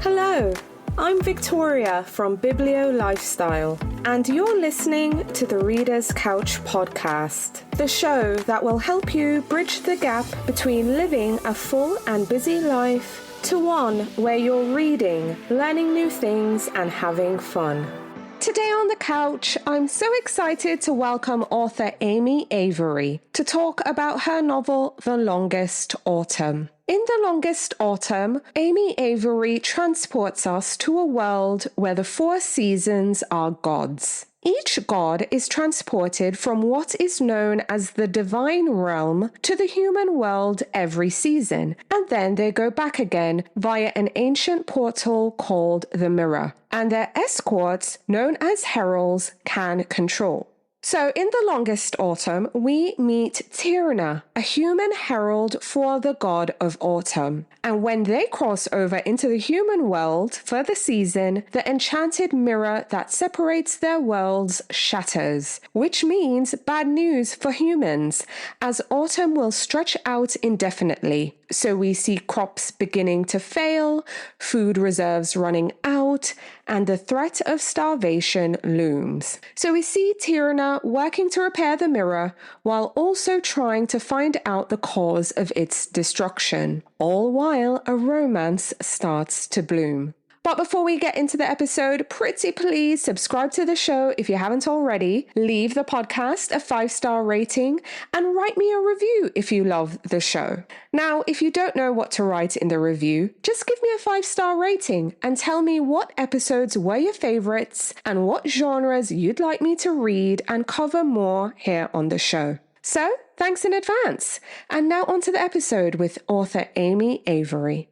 Hello, I'm Victoria from Biblio Lifestyle, and you're listening to the Reader's Couch podcast, the show that will help you bridge the gap between living a full and busy life to one where you're reading, learning new things, and having fun. Today on the couch, I'm so excited to welcome author Amy Avery to talk about her novel, The Longest Autumn. In The Longest Autumn, Amy Avery transports us to a world where the 4 seasons are gods. Each god is transported from what is known as the divine realm to the human world every season, and then they go back again via an ancient portal called the Mirror, and their escorts, known as heralds, can control. So in The Longest Autumn, we meet Tirne, a human herald for the god of autumn. And when they cross over into the human world for the season, the enchanted mirror that separates their worlds shatters, which means bad news for humans, as autumn will stretch out indefinitely. So we see crops beginning to fail, food reserves running out, and the threat of starvation looms. So we see Tirne working to repair the mirror while also trying to find out the cause of its destruction, all while a romance starts to bloom. But before we get into the episode, pretty please subscribe to the show if you haven't already, leave the podcast a 5-star rating, and write me a review if you love the show. Now, if you don't know what to write in the review, just give me a 5-star rating and tell me what episodes were your favorites and what genres you'd like me to read and cover more here on the show. So, thanks in advance. And now on to the episode with author Amy Avery.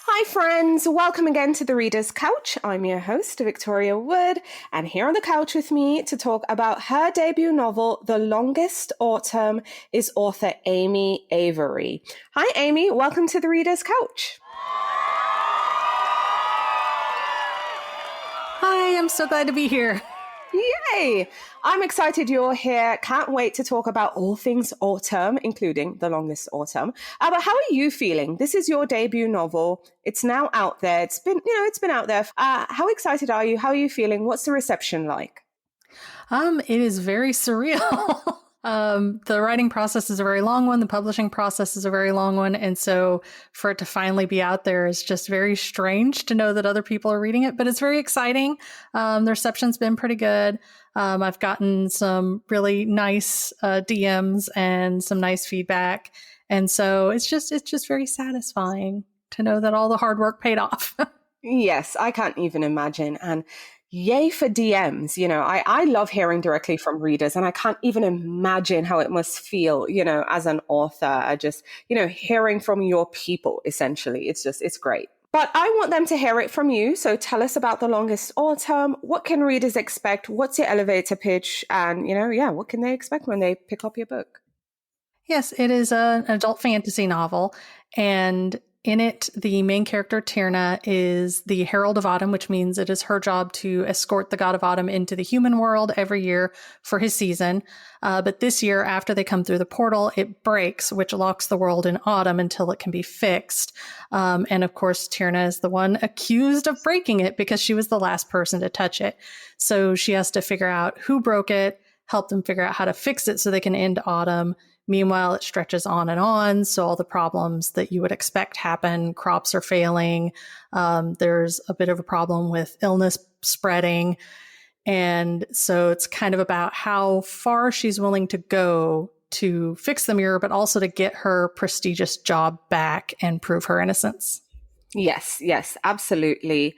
Hi friends, welcome again to the Reader's Couch. I'm your host, Victoria Wood, and here on the couch with me to talk about her debut novel, The Longest Autumn, is author Amy Avery. Hi Amy, welcome to the Reader's Couch. Hi, I'm so glad to be here. Yay! I'm excited you're here. Can't wait to talk about all things autumn, including The Longest Autumn. But how are you feeling? This is your debut novel. It's now out there. It's been out there. How excited are you? How are you feeling? What's the reception like? It is very surreal. The writing process is a very long one. The publishing process is a very long one. And so for it to finally be out there is just very strange to know that other people are reading it, but it's very exciting. The reception's been pretty good. I've gotten some really nice DMs and some nice feedback. And so it's just very satisfying to know that all the hard work paid off. Yes, I can't even imagine. And yay for DMs. I love hearing directly from readers, and I can't even imagine how it must feel, as an author, just, hearing from your people, essentially. It's great. But I want them to hear it from you. So tell us about The Longest Autumn. What can readers expect? What's your elevator pitch? And, what can they expect when they pick up your book? Yes, it is an adult fantasy novel. And in it, the main character, Tirne, is the Herald of Autumn, which means it is her job to escort the god of autumn into the human world every year for his season. But this year, after they come through the portal, it breaks, which locks the world in autumn until it can be fixed. And of course, Tirne is the one accused of breaking it because she was the last person to touch it. So she has to figure out who broke it, help them figure out how to fix it so they can end autumn. Meanwhile, it stretches on, so all the problems that you would expect happen. Crops are failing. There's a bit of a problem with illness spreading. And so it's kind of about how far she's willing to go to fix the mirror, but also to get her prestigious job back and prove her innocence. Yes, absolutely.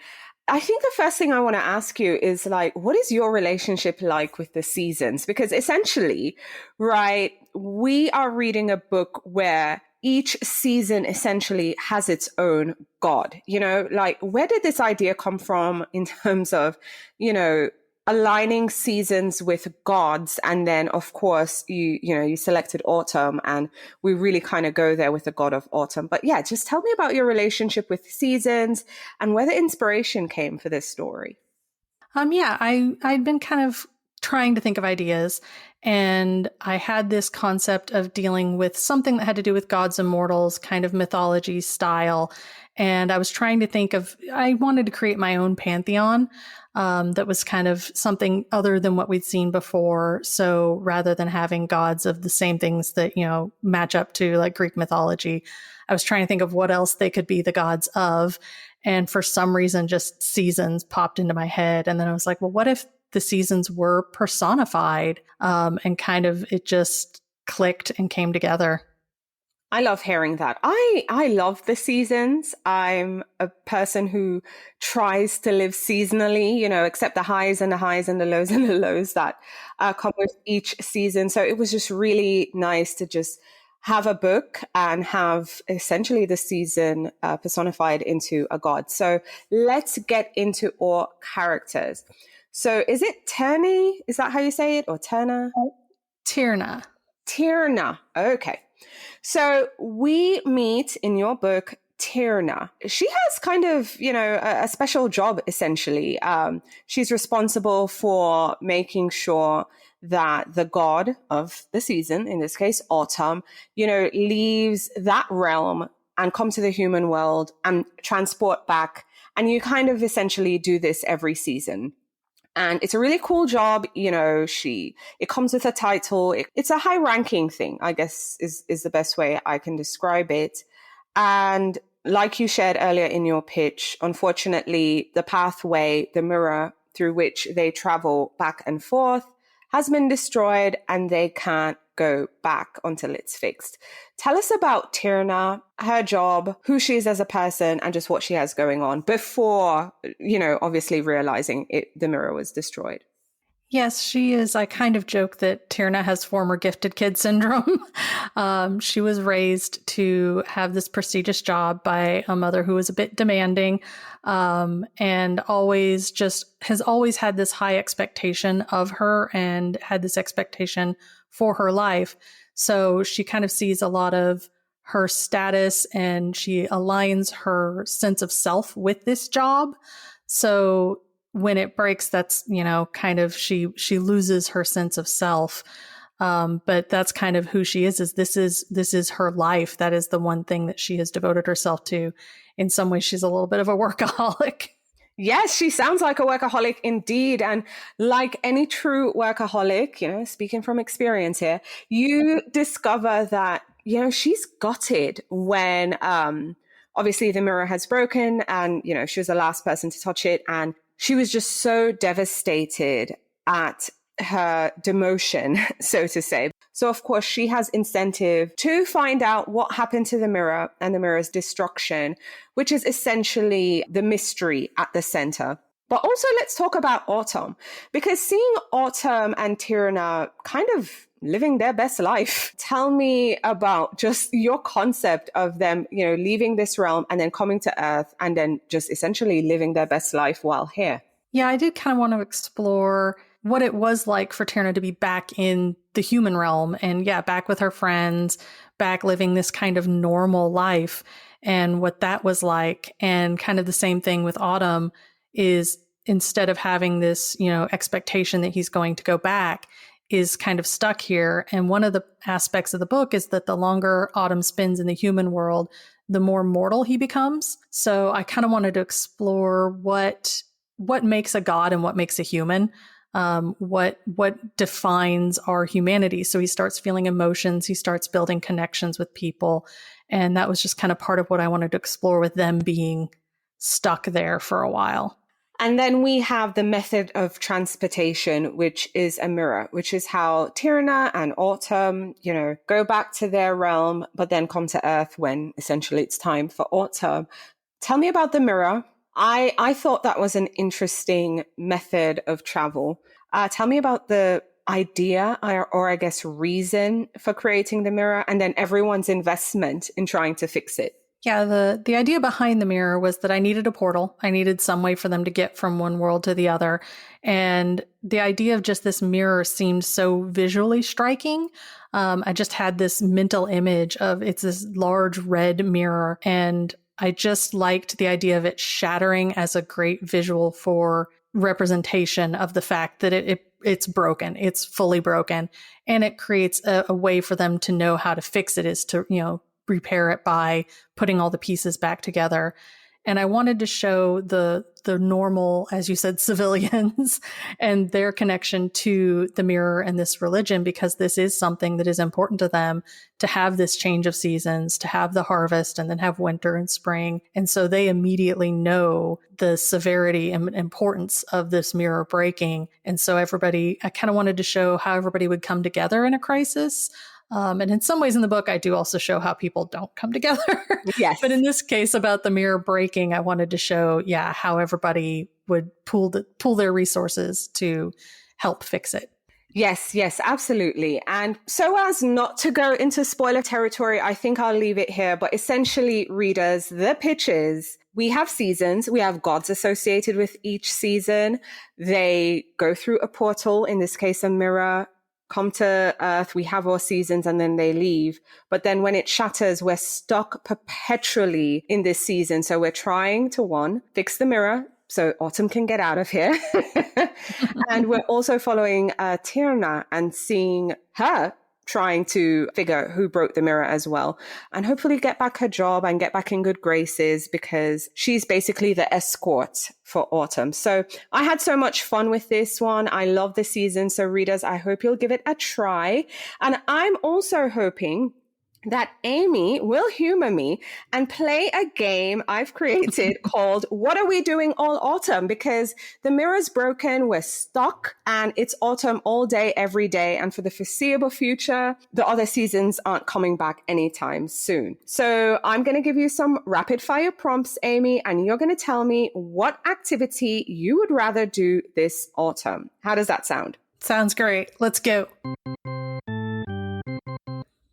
I think the first thing I want to ask you is what is your relationship like with the seasons? Because essentially, right, we are reading a book where each season essentially has its own god, where did this idea come from in terms of, aligning seasons with gods? And then of course you selected autumn, and we really kind of go there with the god of autumn. But yeah, just tell me about your relationship with seasons and where the inspiration came for this story. I'd been kind of trying to think of ideas, and I had this concept of dealing with something that had to do with gods and mortals, kind of mythology style. And I was trying to think of, I wanted to create my own pantheon that was kind of something other than what we'd seen before. So rather than having gods of the same things that, match up to like Greek mythology, I was trying to think of what else they could be the gods of. And for some reason, just seasons popped into my head. And then I was like, well, what if the seasons were personified? And kind of it just clicked and came together. I love hearing that. I love the seasons. I'm a person who tries to live seasonally, accept the highs and the highs and the lows and the lows that come with each season. So it was just really nice to just have a book and have essentially the season personified into a god. So let's get into our characters. So is it Tirne? Is that how you say it? Or Tirne? Tirne. Tirne. Okay. So we meet in your book Tirne. She has kind of, a special job, essentially. She's responsible for making sure that the god of the season, in this case, autumn, leaves that realm and come to the human world and transport back. And you kind of essentially do this every season. And it's a really cool job. It comes with a title. It's a high ranking thing, I guess is the best way I can describe it. And like you shared earlier in your pitch, unfortunately, the pathway, the mirror through which they travel back and forth has been destroyed and they can't go back until it's fixed. Tell us about Tirne, her job, who she is as a person, and just what she has going on before, obviously realizing the mirror was destroyed. Yes, she is. I kind of joke that Tirne has former gifted kid syndrome. She was raised to have this prestigious job by a mother who was a bit demanding, and has always had this high expectation of her and had this expectation for her life. So she kind of sees a lot of her status and she aligns her sense of self with this job. So when it breaks, that's, kind of she loses her sense of self. But that's kind of who she is this is her life. That is the one thing that she has devoted herself to. In some ways, she's a little bit of a workaholic. Yes, she sounds like a workaholic indeed. And like any true workaholic, speaking from experience here, you discover that, she's gutted when obviously the mirror has broken and, she was the last person to touch it. And she was just so devastated at her demotion, so to say. So, of course, she has incentive to find out what happened to the mirror and the mirror's destruction, which is essentially the mystery at the center. But also, let's talk about Autumn, because seeing Autumn and Tirne kind of living their best life. Tell me about just your concept of them, leaving this realm and then coming to Earth and then just essentially living their best life while here. Yeah, I did kind of want to explore what it was like for Tirne to be back in the human realm and back with her friends, back living this kind of normal life and what that was like. And kind of the same thing with Autumn is instead of having this, expectation that he's going to go back, is kind of stuck here. And one of the aspects of the book is that the longer Autumn spends in the human world, the more mortal he becomes. So I kind of wanted to explore what makes a god and what makes a human. What defines our humanity. So he starts feeling emotions, he starts building connections with people. And that was just kind of part of what I wanted to explore with them being stuck there for a while. And then we have the method of transportation, which is a mirror, which is how Tirne and Autumn, go back to their realm, but then come to Earth when essentially it's time for Autumn. Tell me about the mirror. I thought that was an interesting method of travel. Tell me about the idea or I guess reason for creating the mirror and then everyone's investment in trying to fix it. Yeah, the idea behind the mirror was that I needed a portal. I needed some way for them to get from one world to the other. And the idea of just this mirror seemed so visually striking. I just had this mental image of it's this large red mirror. And I just liked the idea of it shattering as a great visual for representation of the fact that it's broken. It's fully broken. And it creates a way for them to know how to fix it is to, repair it by putting all the pieces back together. And I wanted to show the normal, as you said, civilians and their connection to the mirror and this religion, because this is something that is important to them, to have this change of seasons, to have the harvest and then have winter and spring. And so they immediately know the severity and importance of this mirror breaking. And so I kind of wanted to show how everybody would come together in a crisis. And in some ways in the book, I do also show how people don't come together. Yes. But in this case about the mirror breaking, I wanted to show, how everybody would pool their resources to help fix it. Yes, absolutely. And so as not to go into spoiler territory, I think I'll leave it here. But essentially, readers, the pitch is we have seasons. We have gods associated with each season. They go through a portal, in this case, a mirror, come to Earth, we have our seasons, and then they leave. But then when it shatters, we're stuck perpetually in this season. So we're trying to, one, fix the mirror so Autumn can get out of here. And we're also following Tirne and seeing her trying to figure who broke the mirror as well, and hopefully get back her job and get back in good graces, because she's basically the escort for Autumn. So I had so much fun with this one. I love the season. So readers, I hope you'll give it a try. And I'm also hoping that Amy will humor me and play a game I've created called What Are We Doing All Autumn? Because the mirror's broken, we're stuck, and it's autumn all day, every day. And for the foreseeable future, the other seasons aren't coming back anytime soon. So I'm going to give you some rapid fire prompts, Amy, and you're going to tell me what activity you would rather do this autumn. How does that sound? Sounds great. Let's go.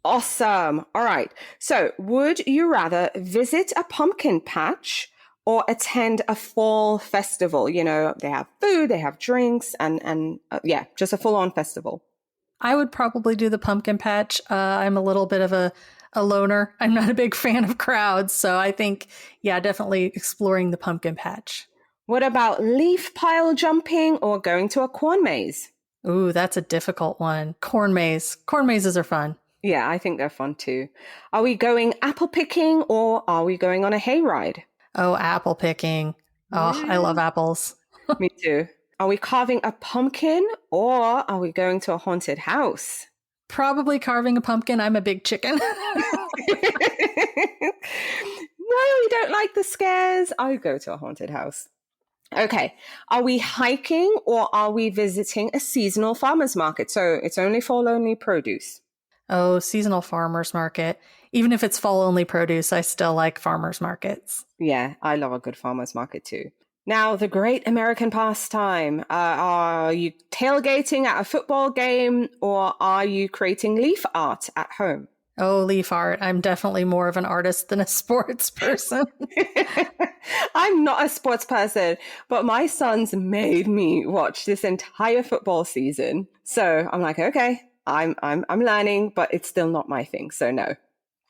Awesome. All right. So would you rather visit a pumpkin patch or attend a fall festival? You know, they have food, they have drinks, and just a full-on festival. I would probably do the pumpkin patch. I'm a little bit of a loner. I'm not a big fan of crowds. So I think, definitely exploring the pumpkin patch. What about leaf pile jumping or going to a corn maze? Ooh, that's a difficult one. Corn maze. Corn mazes are fun. Yeah, I think they're fun too. Are we going apple picking or are we going on a hayride? Oh, apple picking. Oh, I love apples. Me too. Are we carving a pumpkin or are we going to a haunted house? Probably carving a pumpkin. I'm a big chicken. No, you don't like the scares. I'll go to a haunted house. Okay. Are we hiking or are we visiting a seasonal farmer's market? So it's only fall-only produce. Oh, seasonal farmers market. Even if it's fall-only produce, I still like farmers markets. Yeah, I love a good farmers market too. Now, the great American pastime. Are you tailgating at a football game or are you creating leaf art at home? Oh, leaf art. I'm definitely more of an artist than a sports person. I'm not a sports person, but my sons made me watch this entire football season. So I'm like, okay. I'm learning, but it's still not my thing. So no.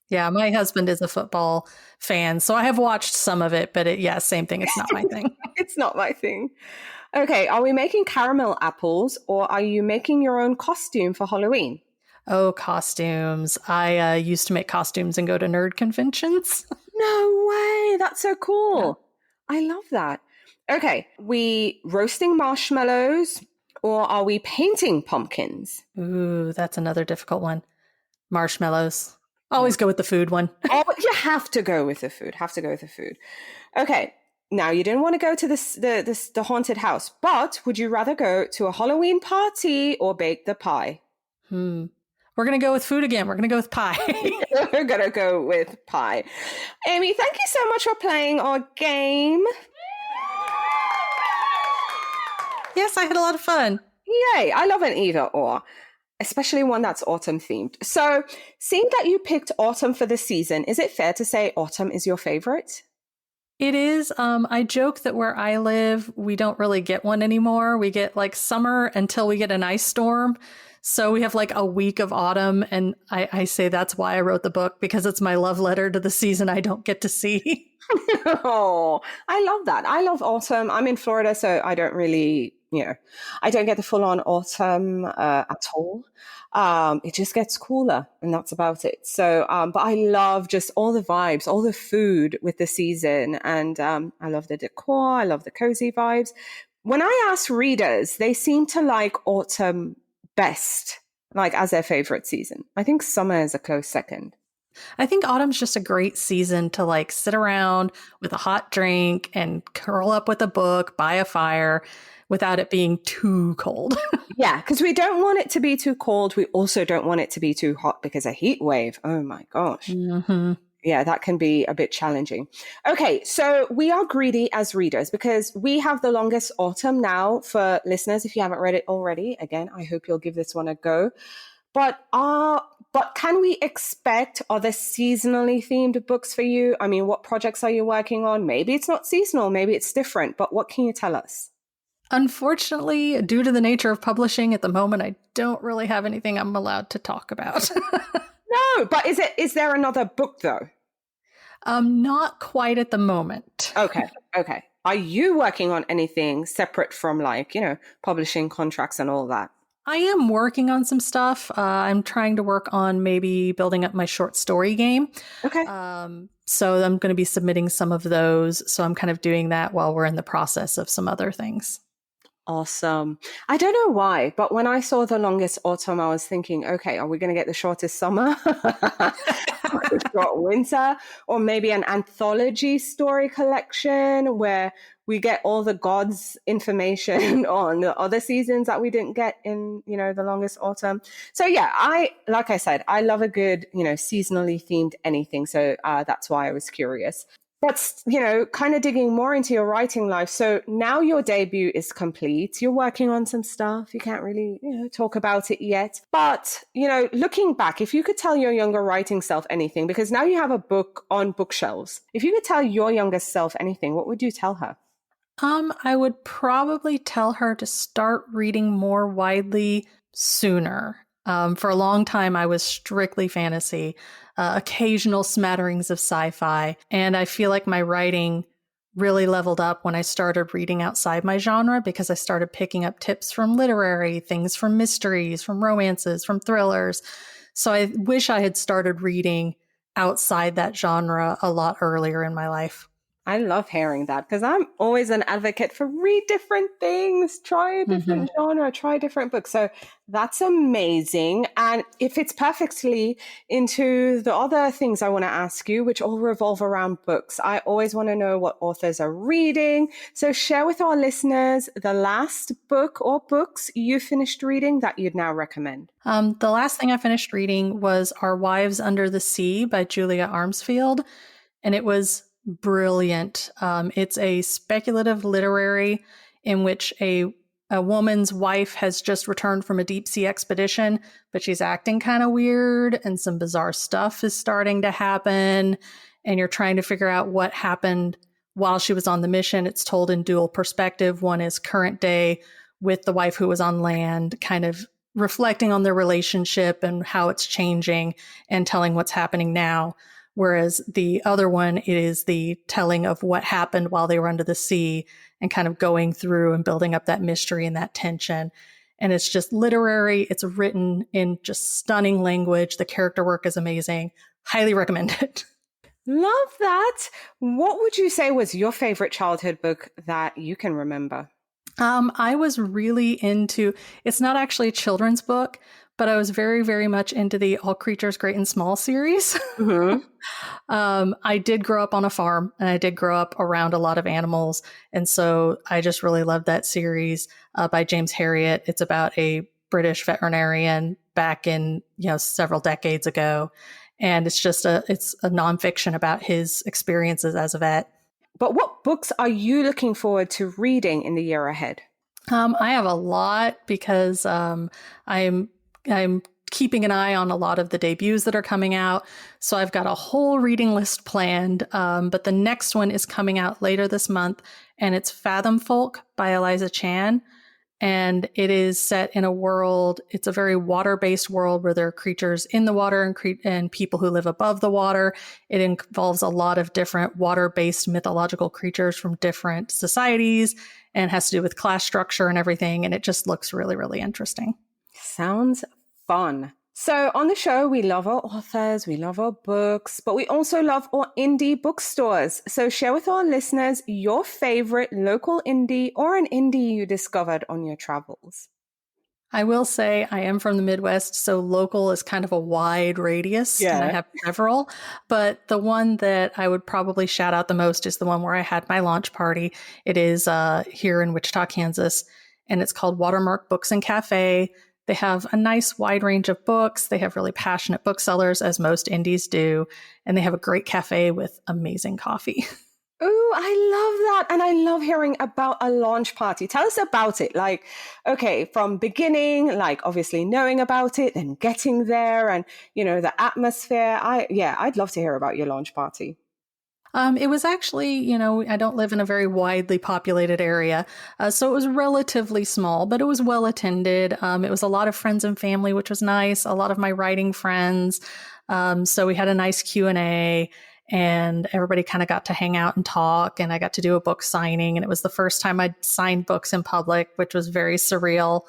Yeah, my husband is a football fan, so I have watched some of it, but same thing. It's not my thing. It's not my thing. Okay, are we making caramel apples or are you making your own costume for Halloween? Oh, costumes. I used to make costumes and go to nerd conventions. No way. That's so cool. Yeah. I love that. Okay, we roasting marshmallows or are we painting pumpkins? Ooh, that's another difficult one. Marshmallows. Always go with the food one. Oh, you have to go with the food. Okay. Now, you didn't want to go to the haunted house, but would you rather go to a Halloween party or bake the pie? We're going to go with food again. We're going to go with pie. We're going to go with pie. Amy, thank you so much for playing our game. Yes, I had a lot of fun. Yay. I love an either or, especially one that's autumn themed. So seeing that you picked autumn for this season, is it fair to say autumn is your favorite? It is. I joke that where I live, we don't really get one anymore. We get like summer until we get an ice storm. So we have like a week of autumn, and I say that's why I wrote the book, because it's my love letter to the season I don't get to see. Oh, I love that. I love autumn. I'm in Florida, so I don't really, I don't get the full on autumn at all. It just gets cooler, and that's about it. So, but I love just all the vibes, all the food with the season, and I love the decor. I love the cozy vibes. When I ask readers, they seem to like autumn best, like as their favorite season. I think summer is a close second. I think autumn's just a great season to like sit around with a hot drink and curl up with a book by a fire without it being too cold. Yeah, because we don't want it to be too cold. We also don't want it to be too hot because a heat wave, oh my gosh. Mm-hmm. Yeah, that can be a bit challenging. Okay, so we are greedy as readers because we have the longest autumn now for listeners. If you haven't read it already, again, I hope you'll give this one a go. But can we expect other seasonally themed books for you? I mean, what projects are you working on? Maybe it's not seasonal, maybe it's different, but what can you tell us? Unfortunately, due to the nature of publishing at the moment, I don't really have anything I'm allowed to talk about. No, but is there another book though? Not quite at the moment. Okay. Are you working on anything separate from publishing contracts and all that? I am working on some stuff. I'm trying to work on maybe building up my short story game. Okay. So I'm going to be submitting some of those. So I'm kind of doing that while we're in the process of some other things. Awesome. I don't know why, but when I saw the longest autumn, I was thinking, okay, are we going to get the shortest summer? Short winter, or maybe an anthology story collection where we get all the gods information on the other seasons that we didn't get in, the longest autumn. So yeah, like I said, I love a good, seasonally themed anything. So that's why I was curious. But, kind of digging more into your writing life. So now your debut is complete. You're working on some stuff. You can't really, talk about it yet. But, looking back, if you could tell your younger writing self anything, because now you have a book on bookshelves, if you could tell your younger self anything, what would you tell her? I would probably tell her to start reading more widely sooner. For a long time, I was strictly fantasy, occasional smatterings of sci-fi, and I feel like my writing really leveled up when I started reading outside my genre because I started picking up tips from literary, things from mysteries, from romances, from thrillers. So I wish I had started reading outside that genre a lot earlier in my life. I love hearing that because I'm always an advocate for read different things, try a different genre, try different books. So that's amazing. And it fits perfectly into the other things I want to ask you, which all revolve around books. I always want to know what authors are reading. So share with our listeners the last book or books you finished reading that you'd now recommend. The last thing I finished reading was Our Wives Under the Sea by Julia Armsfield, and it was brilliant. It's a speculative literary in which a woman's wife has just returned from a deep sea expedition, but she's acting kind of weird and some bizarre stuff is starting to happen. And you're trying to figure out what happened while she was on the mission. It's told in dual perspective. One is current day with the wife who was on land, kind of reflecting on their relationship and how it's changing and telling what's happening now. Whereas the other one is the telling of what happened while they were under the sea and kind of going through and building up that mystery and that tension. And it's just literary. It's written in just stunning language. The character work is amazing. Highly recommend it. Love that. What would you say was your favorite childhood book that you can remember? I was really into, it's not actually a children's book, but I was very, very much into the All Creatures Great and Small series. Mm-hmm. I did grow up on a farm and I did grow up around a lot of animals. And so I just really loved that series by James Herriot. It's about a British veterinarian back in, several decades ago. And it's a nonfiction about his experiences as a vet. But what books are you looking forward to reading in the year ahead? I have a lot because I'm keeping an eye on a lot of the debuts that are coming out. So I've got a whole reading list planned. But the next one is coming out later this month, and it's Fathom Folk by Eliza Chan. And it is set in a world, it's a very water-based world where there are creatures in the water and people who live above the water. It involves a lot of different water-based mythological creatures from different societies and has to do with class structure and everything. And it just looks really, really interesting. Sounds fun. So on the show, we love our authors, we love our books, but we also love our indie bookstores. So share with our listeners your favorite local indie or an indie you discovered on your travels. I will say I am from the Midwest, so local is kind of a wide radius, and I have several. But the one that I would probably shout out the most is the one where I had my launch party. It is here in Wichita, Kansas, and it's called Watermark Books and Cafe. They have a nice wide range of books. They have really passionate booksellers, as most indies do, and they have a great cafe with amazing coffee. Ooh, I love that. And I love hearing about a launch party. Tell us about it. Like, okay, from beginning, like obviously knowing about it, then getting there and, you know, the atmosphere. I'd love to hear about your launch party. It was actually, you know, I don't live in a very widely populated area, so it was relatively small, but it was well attended. It was a lot of friends and family, which was nice. A lot of my writing friends. So we had a nice Q&A. And everybody kind of got to hang out and talk, and I got to do a book signing, and it was the first time I'd signed books in public, which was very surreal.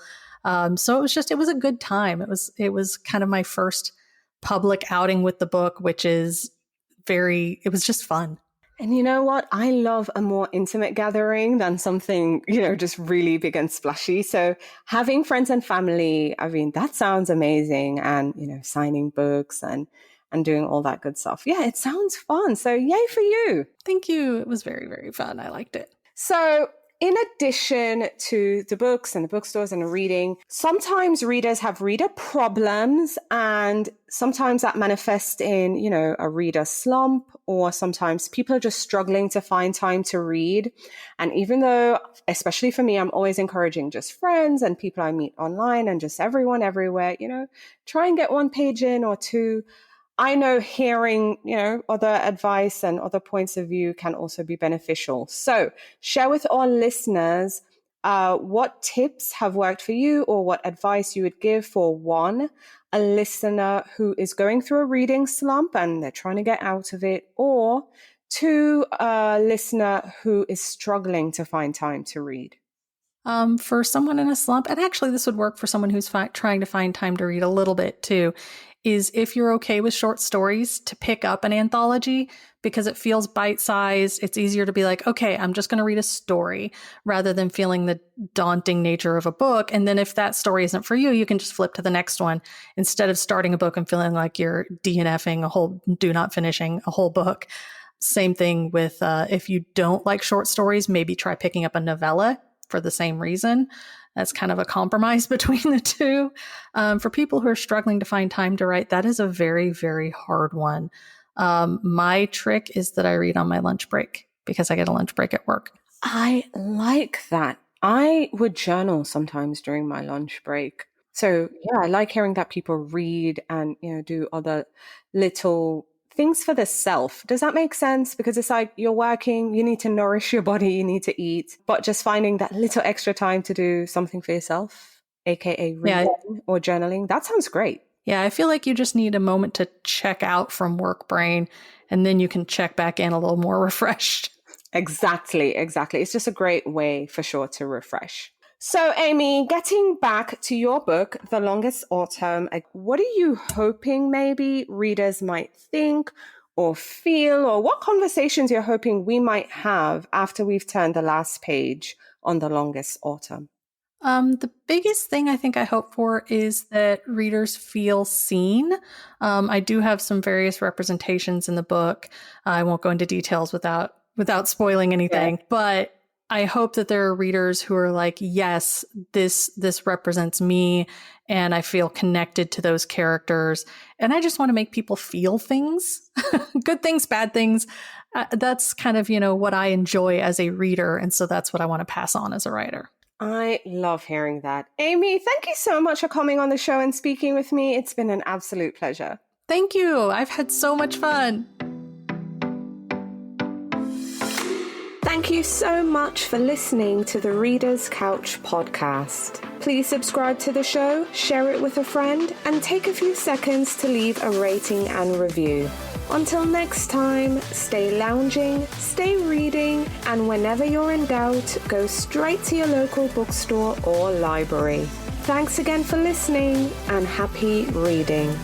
So it was a good time. It was kind of my first public outing with the book, which is it was just fun. And you know what? I love a more intimate gathering than something, you know, just really big and splashy. So having friends and family, I mean, that sounds amazing. And, you know, signing books and doing all that good stuff. Yeah, it sounds fun. So yay for you. Thank you. It was very, very fun. I liked it. So in addition to the books and the bookstores and the reading, sometimes readers have reader problems, and sometimes that manifests in, you know, a reader slump, or sometimes people are just struggling to find time to read. And even though, especially for me, I'm always encouraging just friends and people I meet online and just everyone everywhere, you know, try and get one page in or two. I know hearing, you know, other advice and other points of view can also be beneficial. So share with our listeners what tips have worked for you, or what advice you would give for one, a listener who is going through a reading slump and they're trying to get out of it, or two, a listener who is struggling to find time to read. For someone in a slump, and actually this would work for someone who's trying to find time to read a little bit too, is if you're okay with short stories, to pick up an anthology, because it feels bite-sized. It's easier to be like, okay, I'm just going to read a story, rather than feeling the daunting nature of a book. And then if that story isn't for you, you can just flip to the next one, instead of starting a book and feeling like you're not finishing a whole book. Same thing with if you don't like short stories, maybe try picking up a novella for the same reason. That's kind of a compromise between the two. For people who are struggling to find time to write, that is a very, very hard one. My trick is that I read on my lunch break, because I get a lunch break at work. I like that. I would journal sometimes during my lunch break. So yeah, I like hearing that people read and, you know, do other little things for the self. Does that make sense? Because it's like you're working, you need to nourish your body, you need to eat, but just finding that little extra time to do something for yourself, aka reading or journaling, that sounds great. Yeah, I feel like you just need a moment to check out from work brain, and then you can check back in a little more refreshed. Exactly. It's just a great way for sure to refresh. So, Amy, getting back to your book, The Longest Autumn, what are you hoping maybe readers might think or feel, or what conversations you're hoping we might have after we've turned the last page on The Longest Autumn? The biggest thing I think I hope for is that readers feel seen. I do have some various representations in the book. I won't go into details without spoiling anything, but I hope that there are readers who are like, yes, this represents me, and I feel connected to those characters. And I just want to make people feel things, good things, bad things. That's kind of, you know, what I enjoy as a reader. And so that's what I want to pass on as a writer. I love hearing that. Amy, thank you so much for coming on the show and speaking with me. It's been an absolute pleasure. Thank you. I've had so much fun. Thank you so much for listening to the Reader's Couch podcast. Please subscribe to the show, share it with a friend, and take a few seconds to leave a rating and review. Until next time, stay lounging, stay reading, and whenever you're in doubt, go straight to your local bookstore or library. Thanks again for listening, and happy reading.